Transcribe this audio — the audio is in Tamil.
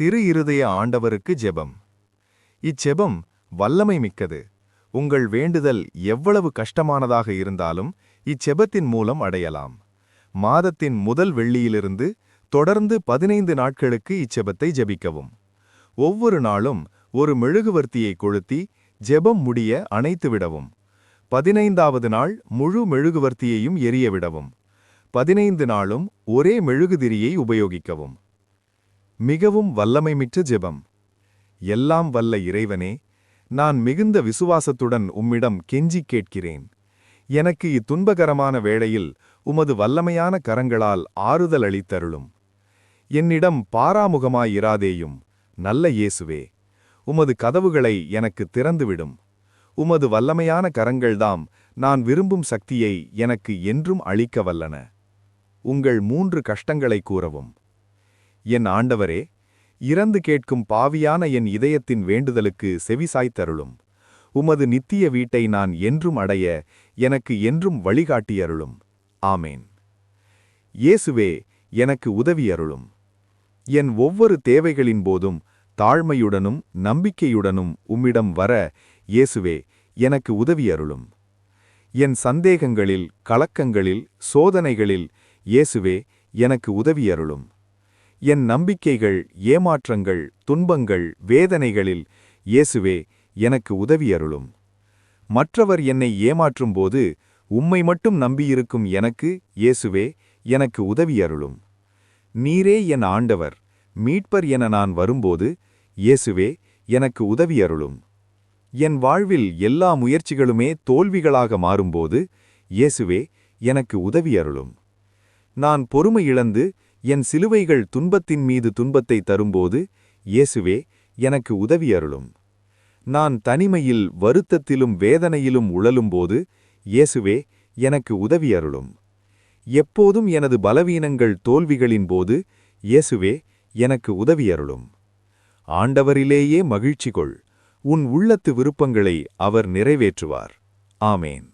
திரு இருதய ஆண்டவருக்கு ஜெபம். இச்செபம் வல்லமை மிக்கது. உங்கள் வேண்டுதல் எவ்வளவு கஷ்டமானதாக இருந்தாலும் இச்செபத்தின் மூலம் அடையலாம். மாதத்தின் முதல் வெள்ளியிலிருந்து தொடர்ந்து 15 நாட்களுக்கு இச்செபத்தை ஜெபிக்கவும். ஒவ்வொரு நாளும் ஒரு மெழுகுவர்த்தியை கொளுத்தி ஜெபம் முடிய அணைத்துவிடவும். 15வது நாள் முழு மெழுகுவர்த்தியையும் எரியவிடவும். 15 நாளும் ஒரே மெழுகுதிரியை உபயோகிக்கவும். மிகவும் வல்லமைமிக்க ஜெபம். எல்லாம் வல்ல இறைவனே, நான் மிகுந்த விசுவாசத்துடன் உம்மிடம் கெஞ்சிக் கேட்கிறேன். எனக்கு இத்துன்பகரமான வேளையில் உமது வல்லமையான கரங்களால் ஆறுதல் அளித்தருளும். என்னிடம் பாராமுகமாயிராதேயும், நல்ல இயேசுவே. உமது கதவுகளை எனக்கு திறந்துவிடும். உமது வல்லமையான கரங்கள்தாம் நான் விரும்பும் சக்தியை எனக்கு என்றும் அளிக்க வல்லன. உங்கள் 3 கஷ்டங்களை கூறவும். என் ஆண்டவரே, இறந்து கேட்கும் பாவியான என் இதயத்தின் வேண்டுதலுக்கு செவிசாய்த்தருளும். உமது நித்திய வீட்டை நான் என்றும் அடைய எனக்கு என்றும் வழிகாட்டியருளும். ஆமேன். இயேசுவே, எனக்கு உதவியருளும். என் ஒவ்வொரு தேவைகளின் போதும் தாழ்மையுடனும் நம்பிக்கையுடனும் உம்மிடம் வர இயேசுவே, எனக்கு உதவியருளும். என் சந்தேகங்களில், கலக்கங்களில், சோதனைகளில் இயேசுவே, எனக்கு உதவியருளும். என் நம்பிக்கைகள், ஏமாற்றங்கள், துன்பங்கள், வேதனைகளில் இயேசுவே, எனக்கு உதவியருளும். மற்றவர் என்னை ஏமாற்றும்போது உம்மை மட்டும் நம்பியிருக்கும் எனக்கு இயேசுவே, எனக்கு உதவியருளும். நீரே என் ஆண்டவர், மீட்பர் என நான் வரும்போது இயேசுவே, எனக்கு உதவியருளும். என் வாழ்வில் எல்லா முயற்சிகளுமே தோல்விகளாக மாறும்போது இயேசுவே, எனக்கு உதவியருளும். நான் பொறுமை இழந்து என் சிலுவைகள் துன்பத்தின் மீது துன்பத்தை தரும்போது இயேசுவே, எனக்கு உதவியருளும். நான் தனிமையில் வருத்தத்திலும் வேதனையிலும் உழலும்போது இயேசுவே, எனக்கு உதவியருளும். எப்போதும் எனது பலவீனங்கள் தோல்விகளின் போது இயேசுவே, எனக்கு உதவியருளும். ஆண்டவரிலேயே மகிழ்ச்சி கொள். உன் உள்ளத்து விருப்பங்களை அவர் நிறைவேற்றுவார். ஆமேன்.